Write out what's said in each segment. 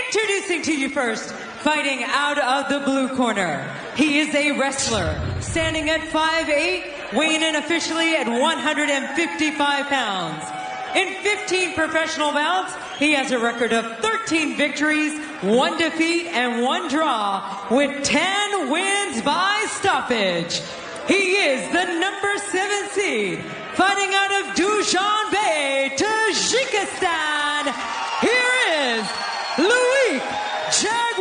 Introducing to you first, fighting out of the blue corner. He is a wrestler, standing at 5'8", weighing in officially at 155 pounds. In 15 professional bouts, he has a record of 13 victories, 1 defeat, and 1 draw, with 10 wins by stoppage. He is the number 7 seed, fighting out of Dushanbe, Tajikistan. Here is Loik Radzhabov.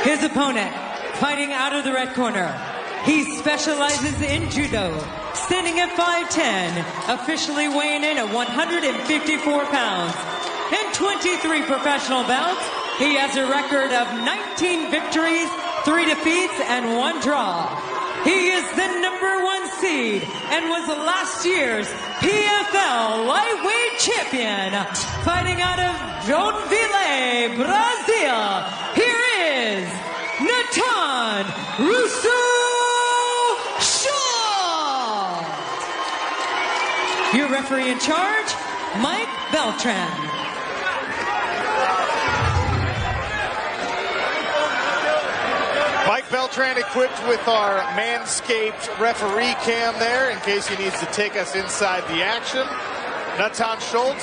His opponent, fighting out of the red corner. He specializes in judo, standing at 5'10", officially weighing in at 154 pounds. In 23 professional bouts, he has a record of 19 victories, 3 defeats, and 1 draw. He is the number 1 seed and was last year's PFL lightweight champion, fighting out of Joinville, Brazil. Here is Natan Schulte. Your referee in charge, Mike Beltran. Mike Beltran equipped with our Manscaped referee cam there in case he needs to take us inside the action. Natan Schulte,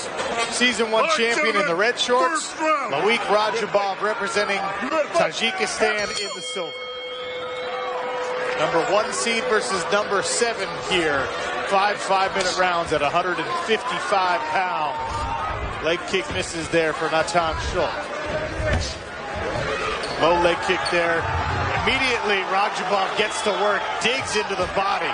season 1 champion in the red shorts. Loik Radzhabov representing Tajikistan in the silver. Number 1 seed versus number 7 here. 5 5-minute rounds at 155 pounds. Leg kick misses there for Natan Schulte. Low leg kick there. Immediately, Raджабов gets to work, digs into the body.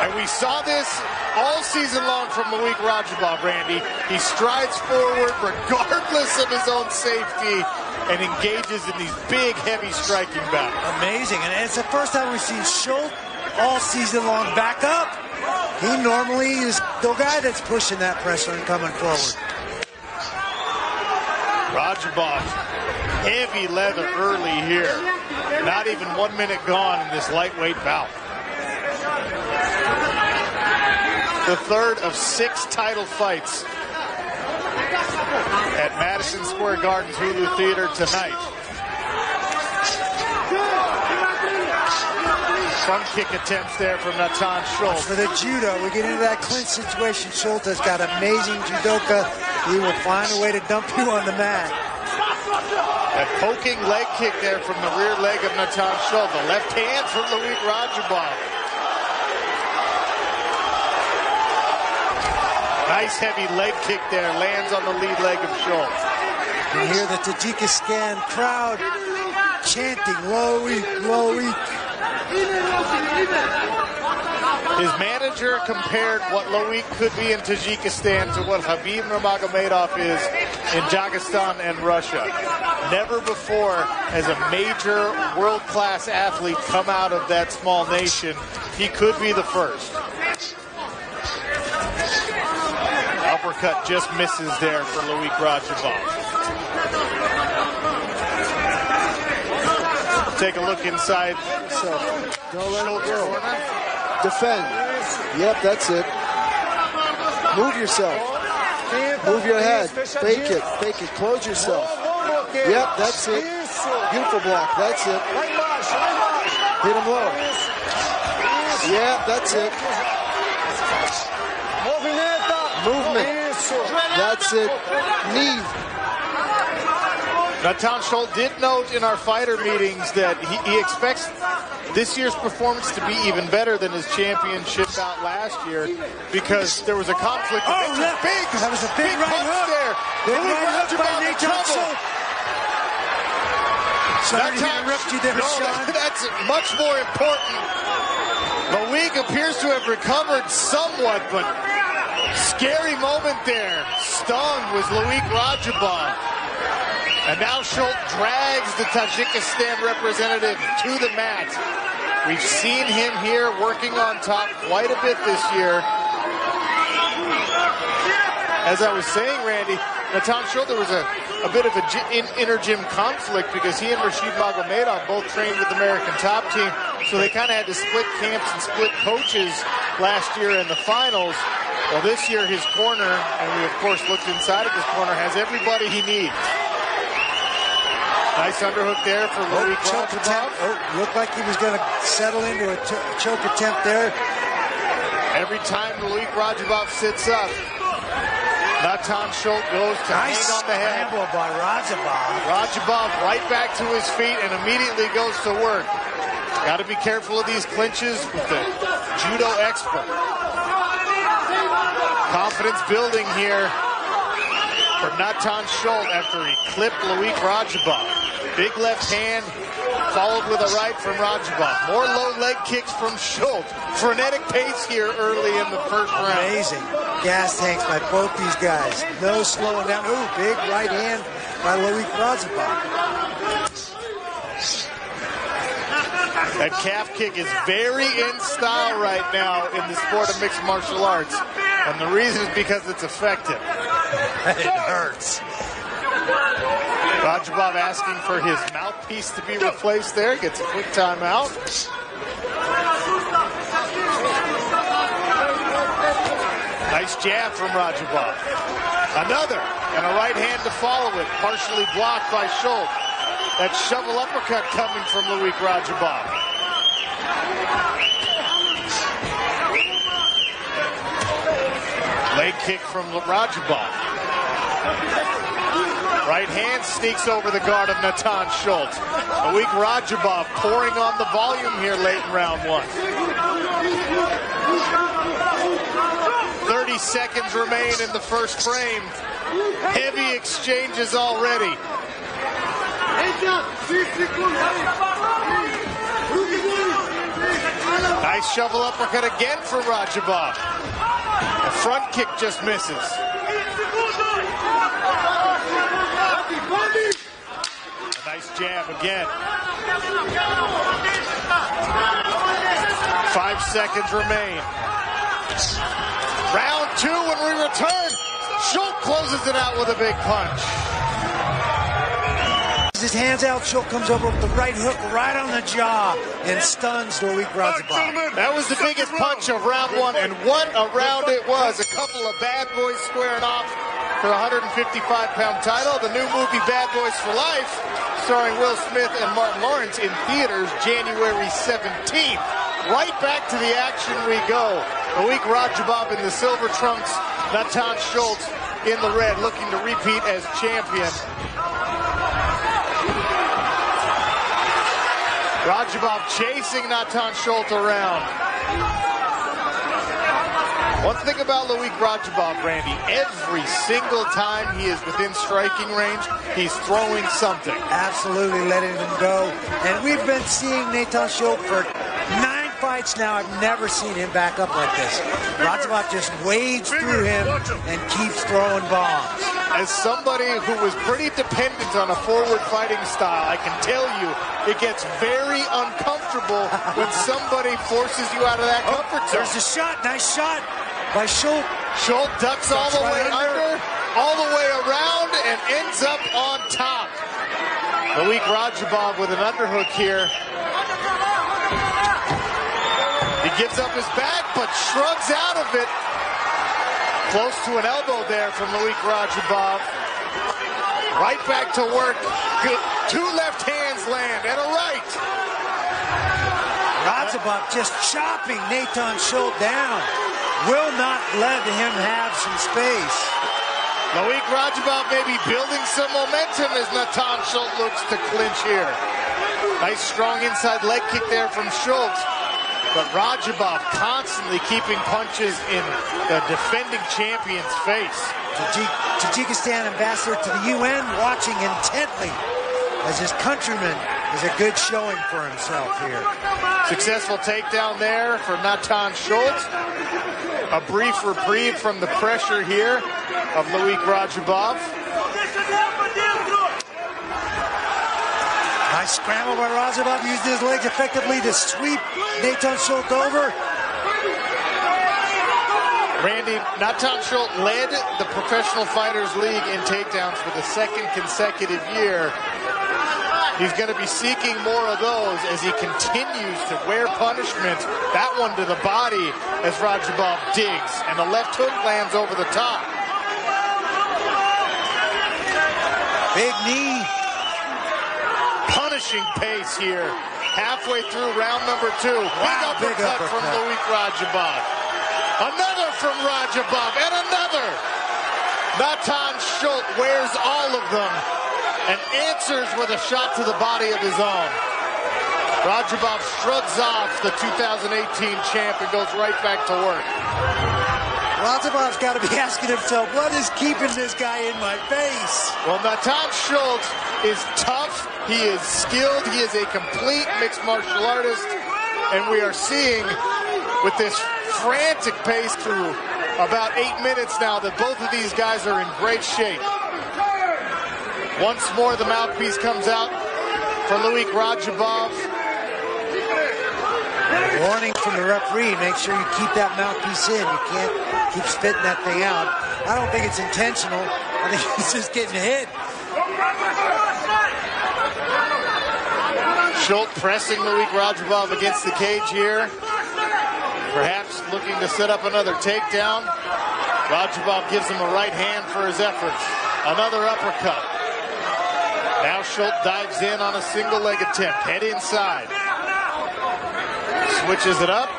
And we saw this all season long from Loik Radzhabov, Randy. He strides forward regardless of his own safety and engages in these big, heavy striking bouts. Amazing, and it's the first time we've seen Schulte all season long back up. He normally is the guy that's pushing that pressure and coming forward. Raджабov, heavy leather early here. Not even 1 minute gone in this lightweight bout. The third of 6 title fights at Madison Square Garden's Hulu Theater tonight. Front kick attempts there from Natan Schulte. For the judo, we get into that clinch situation. Schulte's got amazing judoka. He will find a way to dump you on the mat. That poking leg kick there from the rear leg of Natan Schulte. The left hand from Loik Radzhabov. Nice heavy leg kick there. Lands on the lead leg of Schulte. You hear the Tajikistan crowd chanting, Loik, Loik. His manager compared what Loik could be in Tajikistan to what Khabib Nurmagomedov is in Dagestan and Russia. Never before has a major world-class athlete come out of that small nation. He could be the first. Uppercut just misses there for Loik Radzhabov. Take a look inside. So, don't let it go. Defend. Yep, that's it. Move yourself. Move your head. Fake it. Fake it. Close yourself. Yep, that's it. Beautiful block. That's it. Hit him low. Yeah, that's it. Movement. That's it. Knee. Natan Schulte did note in our fighter meetings that he expects this year's performance to be even better than his championship bout last year because there was a conflict. Oh, that was a big right hook there. Big right hook by Natan Schulte. Sorry to interrupt you there, Sean. That's much more important. Loik appears to have recovered somewhat, but scary moment there. Stung was Loik Radzhabov. And now Schulte drags the Tajikistan representative to the mat. We've seen him here working on top quite a bit this year. As I was saying, Randy, Natan Schulte, there was a a bit of an inter-gym conflict because he and Rashid Magomedov both trained with the American Top Team, so they kind of had to split camps and split coaches last year in the finals. Well, this year his corner, and we of course looked inside of his corner, has everybody he needs. Nice underhook there for Loik Radzhabov. Looked like he was going to settle into a choke attempt there. Every time Loik Radzhabov sits up, Natan Schulte goes to hang on the head. Nice scramble by Radzhabov. Radzhabov right back to his feet and immediately goes to work. Got to be careful of these clinches with the judo expert. Confidence building here for Natan Schulte after he clipped Loik Radzhabov. Big left hand, followed with a right from Radzhabov. More low leg kicks from Schulte. Frenetic pace here early in the first round. Amazing gas tanks by both these guys. No slowing down. Ooh, big right hand by Loik Radzhabov. That calf kick is very in style right now in the sport of mixed martial arts. And the reason is because it's effective. It hurts. Radzhabov asking for his mouthpiece to be replaced there. Gets a quick timeout. Nice jab from Radzhabov. Another, and a right hand to follow it. Partially blocked by Schulte. That shovel uppercut coming from Loik Radzhabov. Leg kick from Radzhabov. Right hand sneaks over the guard of Natan Schulte. Loik Radzhabov pouring on the volume here late in round one. 30 seconds remain in the first frame. Heavy exchanges already. Nice shovel uppercut again for Raджабов. The front kick just misses. A nice jab again. 5 seconds remain. Round two when we return. Schulte closes it out with a big punch. His hands out, Schulte comes over with the right hook right on the jaw and stuns Loik Radzhabov. That was the biggest punch of round one, and what a round it was. A couple of bad boys squaring off for a 155-pound title. The new movie Bad Boys for Life, starring Will Smith and Martin Lawrence, in theaters January 17th. Right back to the action we go. Loik Radzhabov in the silver trunks, Natan Schulte in the red, looking to repeat as champion. Raджабов chasing Natan Schulte around. One thing about Loik Radzhabov, Randy, every single time he is within striking range, he's throwing something. Absolutely letting him go. And we've been seeing Natan Schulte for 9 fights now. I've never seen him back up like this. Radzhabov just wades through him and keeps throwing bombs. As somebody who was pretty dependent on a forward fighting style, I can tell you it gets very uncomfortable when somebody forces you out of that comfort zone. There's a shot, nice shot by Schulte. Schulte ducks all the way under, all the way around, and ends up on top. Loik Radzhabov with an underhook here. He gives up his back, but shrugs out of it. Close to an elbow there from Loik Radzhabov. Right back to work. Good. 2 left hands land and a right. Radzhabov just chopping Natan Schulte down. Will not let him have some space. Loik Radzhabov may be building some momentum as Natan Schulte looks to clinch here. Nice strong inside leg kick there from Schulte. But Raджабов constantly keeping punches in the defending champion's face. Tajikistan ambassador to the UN watching intently as his countryman is a good showing for himself here. Successful takedown there for Natan Schulte. A brief reprieve from the pressure here of Loik Radzhabov. Nice scramble by Raджабов. Used his legs effectively to sweep Natan Schulte over. Randy, Natan Schulte led the Professional Fighters League in takedowns for the second consecutive year. He's going to be seeking more of those as he continues to wear punishment. That one to the body as Radzhabov digs, and the left hook lands over the top. Big knee. Punishing pace here. Halfway through round number 2. Wow, big uppercut from Loik Radzhabov. Another from Raджабов, and another. Natan Schulte wears all of them and answers with a shot to the body of his own. Raджабов shrugs off the 2018 champ and goes right back to work. Radzhabov's got to be asking himself, what is keeping this guy in my face? Well, Natan Schulte is tough. He is skilled. He is a complete mixed martial artist. And we are seeing with this frantic pace through about 8 minutes now that both of these guys are in great shape. Once more, the mouthpiece comes out for Loik Radzhabov. Warning from the referee, make sure you keep that mouthpiece in. You can't keep spitting that thing out. I don't think it's intentional. I think he's just getting hit. Schulte pressing Loik Radzhabov against the cage here. Perhaps looking to set up another takedown. Radzhabov gives him a right hand for his efforts. Another uppercut. Now Schulte dives in on a single leg attempt. Head inside. Switches it up.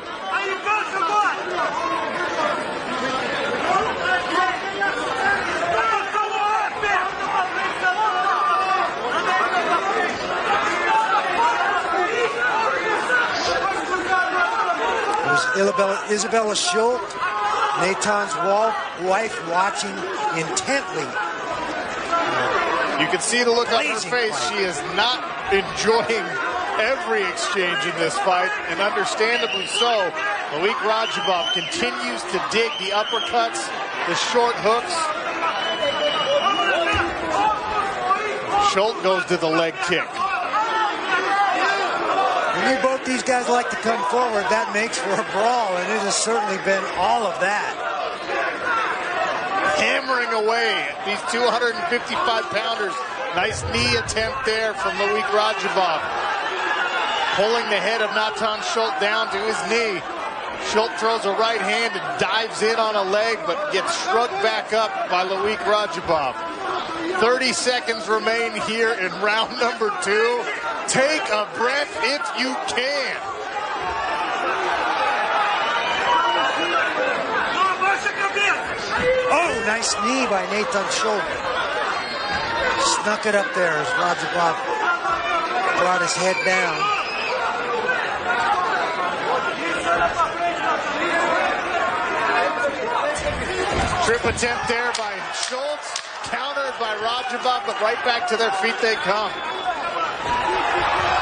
Isabella Schulte, Natan's wife, watching intently. You can see the look on her face. She is not enjoying every exchange in this fight, and understandably so. Loik Radzhabov continues to dig the uppercuts, the short hooks. Schulte goes to the leg kick. When both these guys like to come forward, that makes for a brawl, and it has certainly been all of that. Hammering away at these 255-pounders. Nice knee attempt there from Loik Radzhabov. Pulling the head of Natan Schulte down to his knee. Schulte throws a right hand and dives in on a leg, but gets shrugged back up by Loik Radzhabov. 30 seconds remain here in round number 2. Take a breath if you can. Oh, nice knee by Natan Schulte. Snuck it up there as Raджабov brought his head down. Trip attempt there by Schulte, countered by Raджабov, but right back to their feet they come.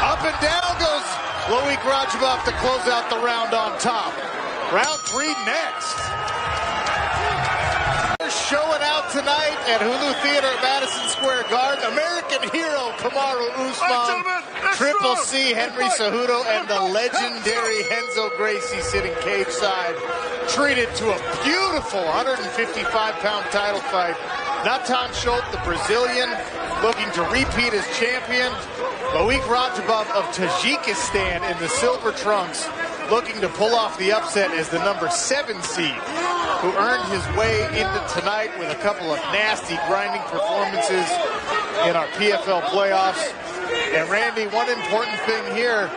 Up and down goes Loik Radzhabov to close out the round on top. Round 3 next. Showing out tonight at Hulu Theater at Madison Square Garden. American hero Kamaru Usman, Triple C Henry Cejudo, and the legendary Renzo Gracie sitting cage side. Treated to a beautiful 155-pound title fight. Natan Schulte, the Brazilian, looking to repeat as champion. Loik Radzhabov of Tajikistan in the silver trunks, looking to pull off the upset as the number 7 seed, who earned his way into tonight with a couple of nasty grinding performances in our PFL playoffs. And Randy, one important thing here,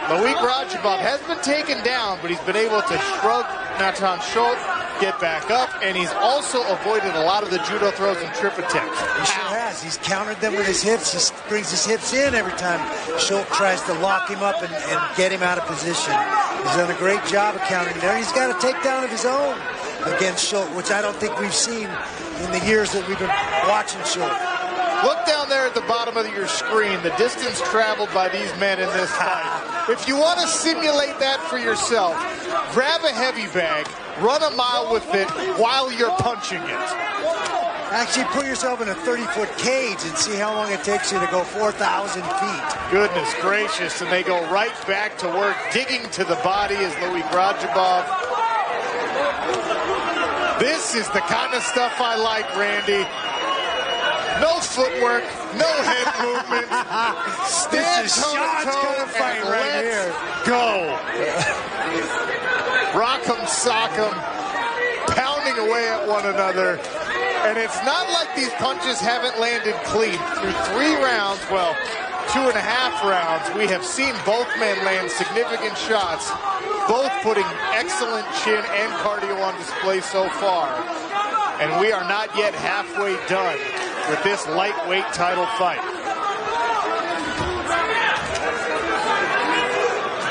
Loik Radzhabov has been taken down, but he's been able to shrug Natan Schulte, get back up, and he's also avoided a lot of the judo throws and trip attempts. He sure has. He's countered them with his hips. He brings his hips in every time Schulte tries to lock him up and get him out of position. He's done a great job of countering there. He's got a takedown of his own against Schulte, which I don't think we've seen in the years that we've been watching Schulte. Look down there at the bottom of your screen, the distance traveled by these men in this fight. If you want to simulate that for yourself, grab a heavy bag, run a mile with it while you're punching it. Actually put yourself in a 30-foot cage and see how long it takes you to go 4,000 feet. Goodness gracious, and they go right back to work, digging to the body as Loik Radzhabov This is the kind of stuff I like, Randy. No footwork, no head movement. Stand toe-to-toe and let's go. Rock 'em, sock 'em, pounding away at one another. And it's not like these punches haven't landed clean. Through 3 rounds, well, 2.5 rounds, we have seen both men land significant shots, both putting excellent chin and cardio on display so far. And we are not yet halfway done with this lightweight title fight.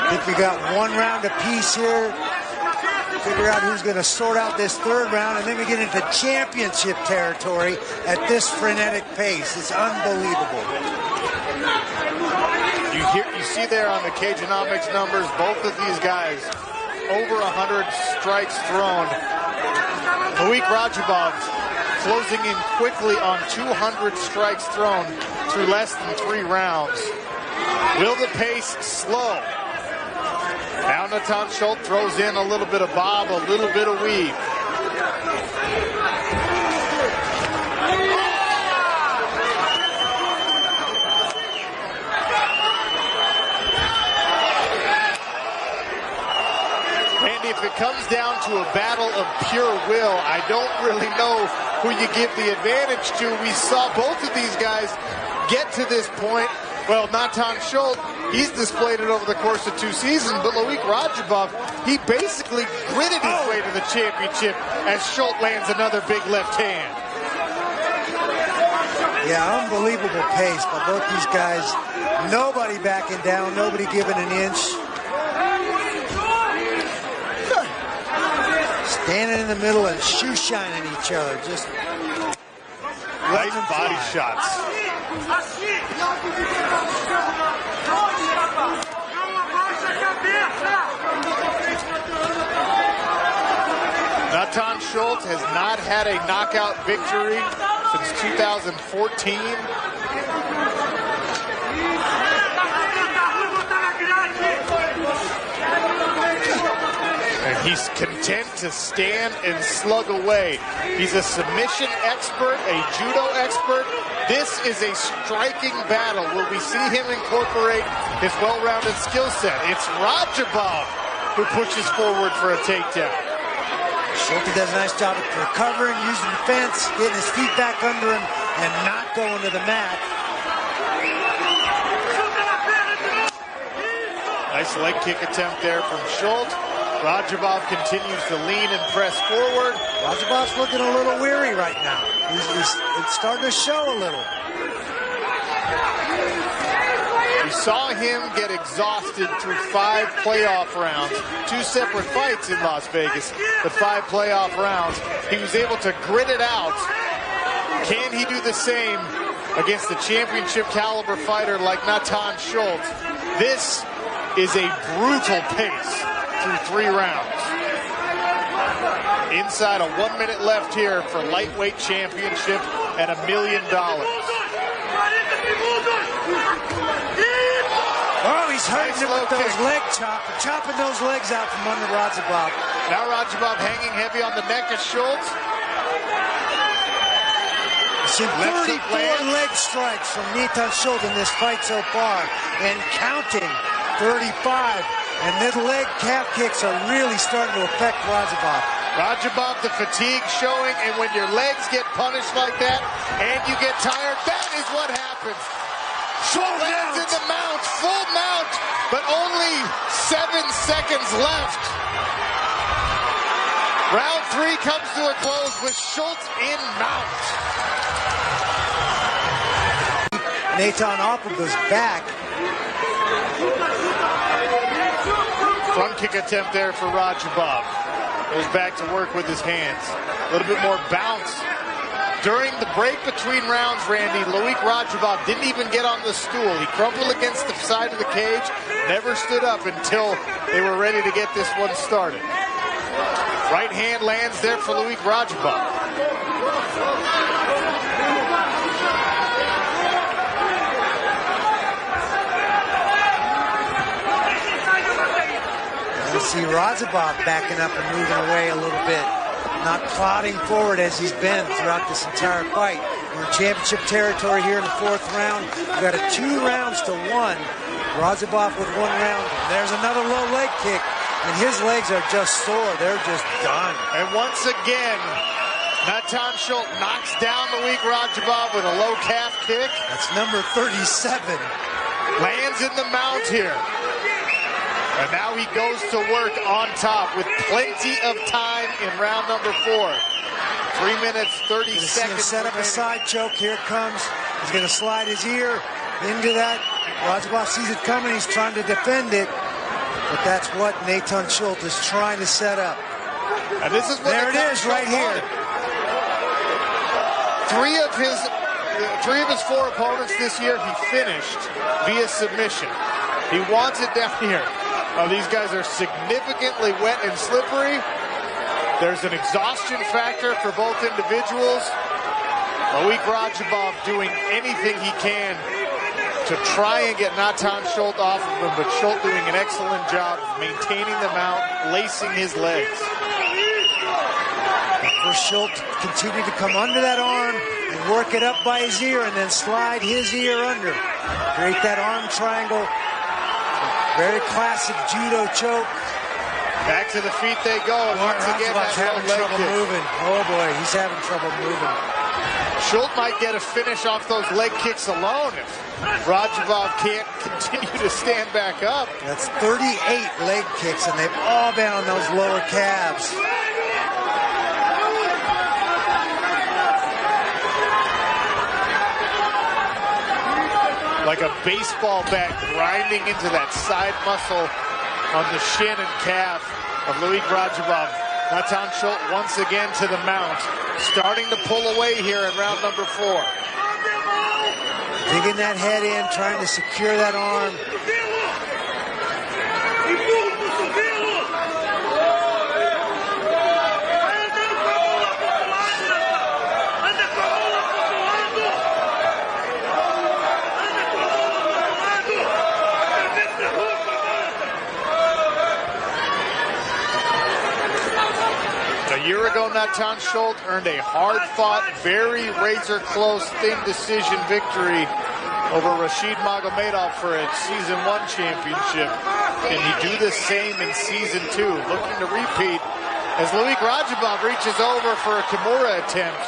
I think we got 1 round apiece here. Figure out who's going to sort out this 3rd round, and then we get into championship territory at this frenetic pace. It's unbelievable. You see there on the Cageonomics numbers, both of these guys over 100 strikes thrown. Loik Radzhabov closing in quickly on 200 strikes thrown through less than 3 rounds. Will the pace slow? Now Natan Schulte throws in a little bit of bob, a little bit of weave. Randy, if it comes down to a battle of pure will, I don't really know who you give the advantage to. We saw both of these guys get to this point. Well, Natan Schulte, he's displayed it over the course of 2 seasons, but Loik Radzhabov, he basically gritted his way to the championship as Schulte lands another big left hand. Yeah, unbelievable pace by both these guys. Nobody backing down, nobody giving an inch. Standing in the middle and shoe shining each other. Just nice body shots. Natan Schulte has not had a knockout victory since 2014. And he's content to stand and slug away. He's a submission expert, a judo expert. This is a striking battle. Will we see him incorporate his well-rounded skill set? It's Raджабов who pushes forward for a takedown. Schulte does a nice job of recovering, using the fence, getting his feet back under him, and not going to the mat. Nice leg kick attempt there from Schulte. Raджабов continues to lean and press forward. Raджабov's looking a little weary right now. It's starting to show a little. We saw him get exhausted through 5 playoff rounds. 2 separate fights in Las Vegas, but 5 playoff rounds. He was able to grit it out. Can he do the same against a championship caliber fighter like Natan Schulte? This is a brutal pace through 3 rounds. Inside of 1 minute left here for lightweight championship and $1 million. Oh, he's hurting him with those leg chopping those legs out from under Raджabov. Now Raджabov hanging heavy on the neck of Schulte. Seen 34 leg strikes from Natan Schulte in this fight so far, and counting 35. And the leg calf kicks are really starting to affect Raджabov. Raджabov, the fatigue showing, and when your legs get punished like that and you get tired, that is what happens. Schulte lands in the mount, full mount, but only 7 seconds left. Round 3 comes to a close with Schulte in mount. Natan off of his back. Front kick attempt there for Raджabov. Goes back to work with his hands. A little bit more bounce. During the break between rounds, Randy, Loik Radzhabov didn't even get on the stool. He crumpled against the side of the cage, never stood up until they were ready to get this one started. Right hand lands there for Loik Radzhabov. You see Raджабov backing up and moving away a little bit. not plodding forward as he's been throughout this entire fight. We're in championship territory here in the 4th round. We got a 2 rounds to 1. Radzhabov with 1 round. There's another low leg kick, and his legs are just sore. They're just done. And once again, Natan Schulte knocks down Loik Radzhabov with a low calf kick. That's number 37. Lands in the mount here. And now he goes to work on top with plenty of time in round number 4. 3 minutes, 30 seconds. Set up a side choke. Here it comes. He's going to slide his ear into that. Raджабов sees it coming. He's trying to defend it. But that's what Natan Schulte is trying to set up. And this is what there it is right here. Three of his 4 opponents this year, he finished via submission. He wants it down here. These guys are significantly wet and slippery. There's an exhaustion factor for both individuals. Loik Radzhabov doing anything he can to try and get Natan Schulte off of him, but Schulte doing an excellent job maintaining the mount, lacing his legs. First Schulte continued to come under that arm and work it up by his ear and then slide his ear under. Create that arm triangle. Very classic judo choke. Back to the feet they go. Once again, that's having trouble moving. Oh boy, he's having trouble moving. Schulte might get a finish off those leg kicks alone if Raджабov can't continue to stand back up. That's 38 leg kicks, and they've all been on those lower calves. Like a baseball bat grinding into that side muscle on the shin and calf of Loik Radzhabov. Natan Schulte once again to the mount, starting to pull away here in round number 4. Digging that head in, trying to secure that arm. A year ago, Natan Schulte earned a hard-fought, very razor-close, thin decision victory over Rashid Magomedov for its Season 1 championship. Can he do the same in Season 2? Looking to repeat as Loik Radzhabov reaches over for a Kimura attempt.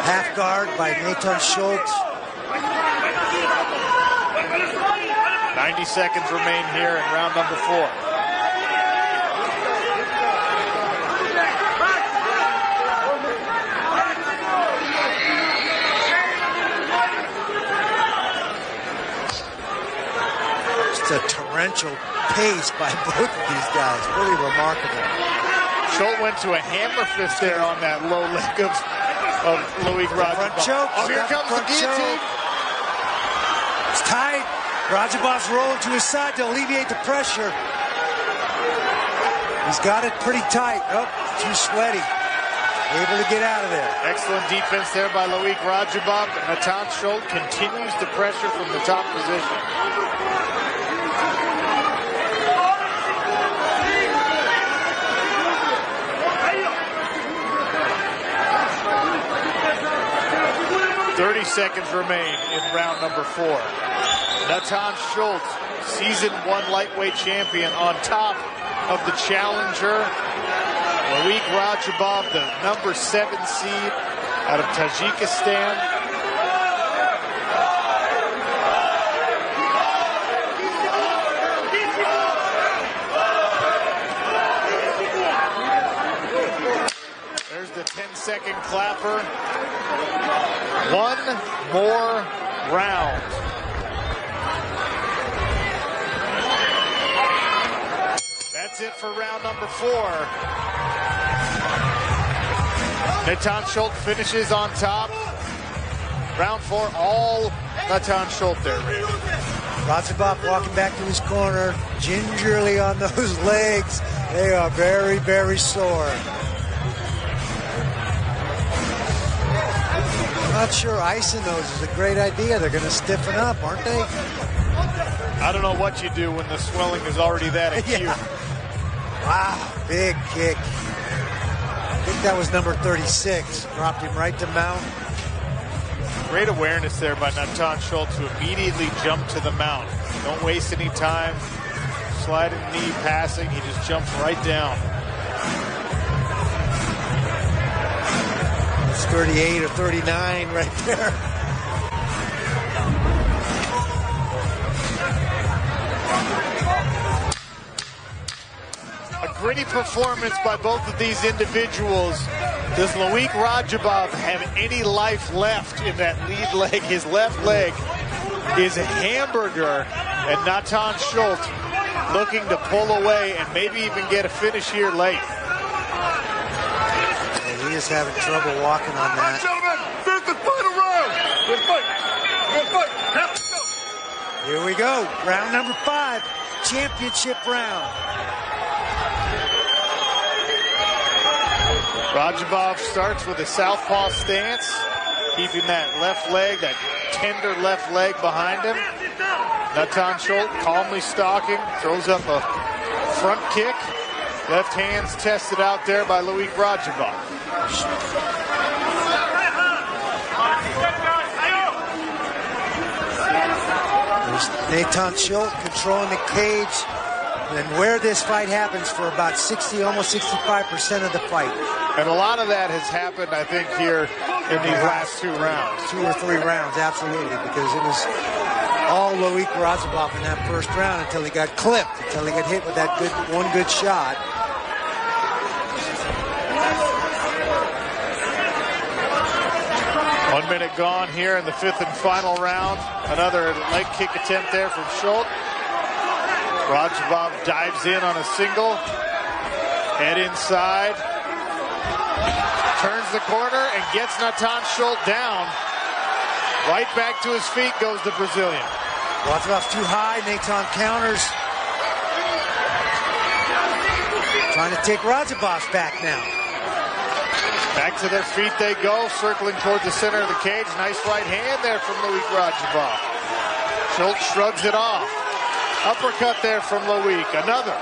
Half guard by Natan Schulte. 90 seconds remain here in round number 4. A torrential pace by both of these guys. Really remarkable. Schulte went to a hammer fist there on that low leg of Loik Radzhabov. Oh, here comes the guillotine. It's tight. Radzhabov's rolling to his side to alleviate the pressure. He's got it pretty tight. Oh, too sweaty. Able to get out of there. Excellent defense there by Loik Radzhabov. Natan Schulte continues to pressure from the top position. Seconds remain in round number 4. Natan Schulte, Season 1 lightweight champion, on top of the challenger Loik Radzhabov, the number 7 seed out of Tajikistan. There's the 10-second clapper. One more round. That's it for round number 4. Natan Schulte finishes on top. Round 4, all Natan Schulte there. Radzhabov walking back to his corner, gingerly on those legs. They are very, very sore. I'm not sure icing those is a great idea. They're going to stiffen up, aren't they? I don't know what you do when the swelling is already that acute. Yeah. Wow, big kick. I think that was number 36. Dropped him right to mount. Great awareness there by Natan Schulte to immediately jump to the mount. Don't waste any time sliding knee, passing. He just jumps right down. It's 38 or 39 right there. A gritty performance by both of these individuals. Does Loik Radzhabov have any life left in that lead leg? His left leg is a hamburger, and Natan Schulte looking to pull away and maybe even get a finish here late. And he is having trouble walking on that. Gentlemen, this is the final round. Good fight. Good fight. Here we go. Round number 5. Championship round. Raджабов starts with a southpaw stance, keeping that left leg, that tender left leg behind him. Natan Schulte calmly stalking, throws up a front kick. Left hand's tested out there by Loik Radzhabov. There's Natan Schulte controlling the cage, and where this fight happens for about 60, almost 65% of the fight. And a lot of that has happened, I think, here in these last 2 rounds. 2 or 3 rounds, absolutely, because it was all Loik Radzhabov in that first round until he got clipped, until he got hit with that one good shot. One minute gone here in the 5th and final round. Another leg kick attempt there from Schulte. Raджабов dives in on a single. Head inside. Turns the corner and gets Natan Schulte down. Right back to his feet goes the Brazilian. Radzhabov's too high. Natan counters. Trying to take Radzhabov's back now. Back to their feet they go, circling toward the center of the cage. Nice right hand there from Loik Radzhabov. Schulte shrugs it off. Uppercut there from Loik. Another.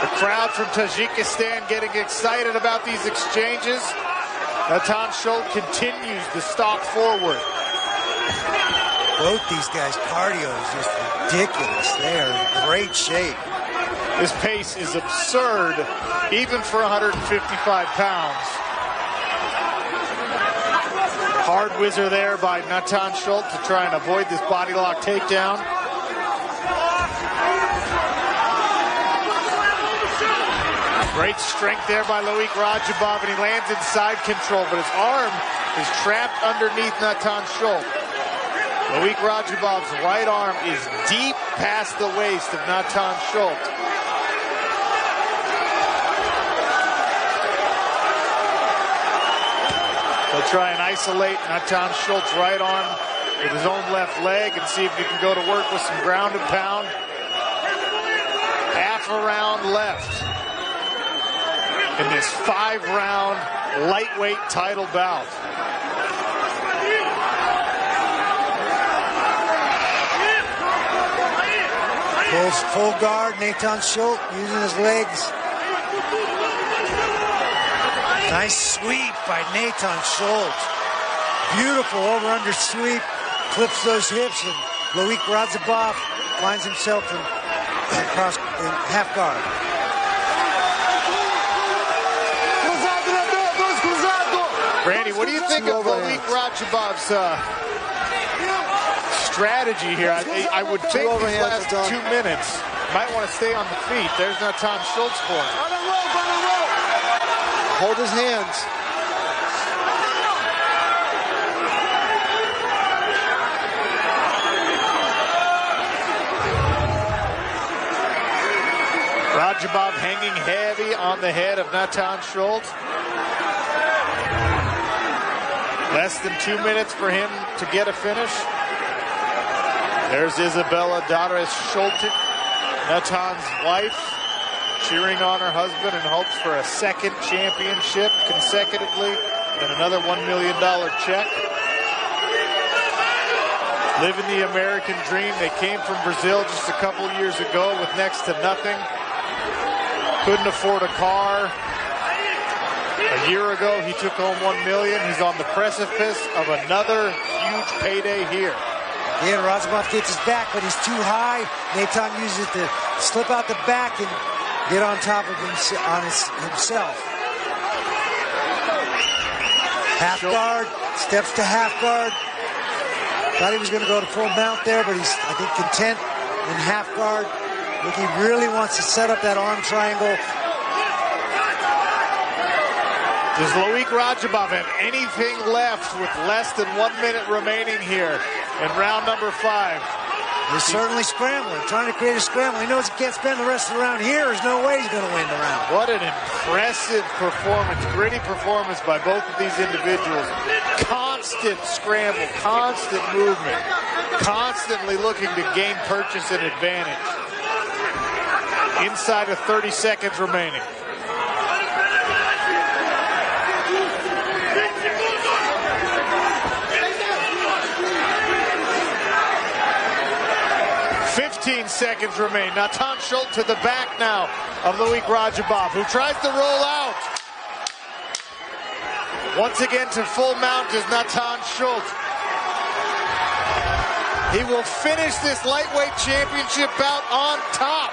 The crowd from Tajikistan getting excited about these exchanges. Natan Schulte continues to stalk forward. Both these guys' cardio is just ridiculous. They are in great shape. This pace is absurd, even for 155 pounds. Hard whizzer there by Natan Schulte to try and avoid this body lock takedown. Great strength there by Loik Radzhabov, and he lands in side control, but his arm is trapped underneath Natan Schulte. Loik Radzhabov's right arm is deep past the waist of Natan Schulte. He'll try and isolate Natan Schulte's right arm with his own left leg and see if he can go to work with some ground and pound. Half a round left in this 5-round lightweight title bout. Full guard, Natan Schulte using his legs. Nice sweep by Natan Schulte. Beautiful over-under sweep. Clips those hips, and Loik Radzhabov finds himself in half guard. Randy, what do you think of Loik Radzhabov's strategy here? I would think these last 2 minutes might want to stay on the feet. There's Natan Schulte's corner. Hold his hands. Raджабов hanging heavy on the head of Natan Schulte. Less than 2 minutes for him to get a finish. There's Isabella Dares Schulte, Natan's wife, cheering on her husband in hopes for a second championship consecutively and another $1 million check. Living the American dream. They came from Brazil just a couple years ago with next to nothing. Couldn't afford a car. A year ago, he took home $1 million. He's on the precipice of another huge payday here. Yeah, Radzhabov gets his back, but he's too high. Natan uses it to slip out the back and get on top of himself. Half guard, steps to half guard. Thought he was going to go to full mount there, but he's, I think, content in half guard. I think he really wants to set up that arm triangle. Does Loik Radzhabov have anything left with less than 1 minute remaining here in round number 5? He's certainly scrambling, trying to create a scramble. He knows he can't spend the rest of the round here. There's no way he's going to win the round. What an impressive performance, gritty performance by both of these individuals. Constant scramble, constant movement, constantly looking to gain purchase and advantage. Inside of 30 seconds remaining. Seconds remain. Natan Schulte to the back now of Loik Radzhabov, who tries to roll out. Once again to full mount is Natan Schulte. He will finish this lightweight championship bout on top.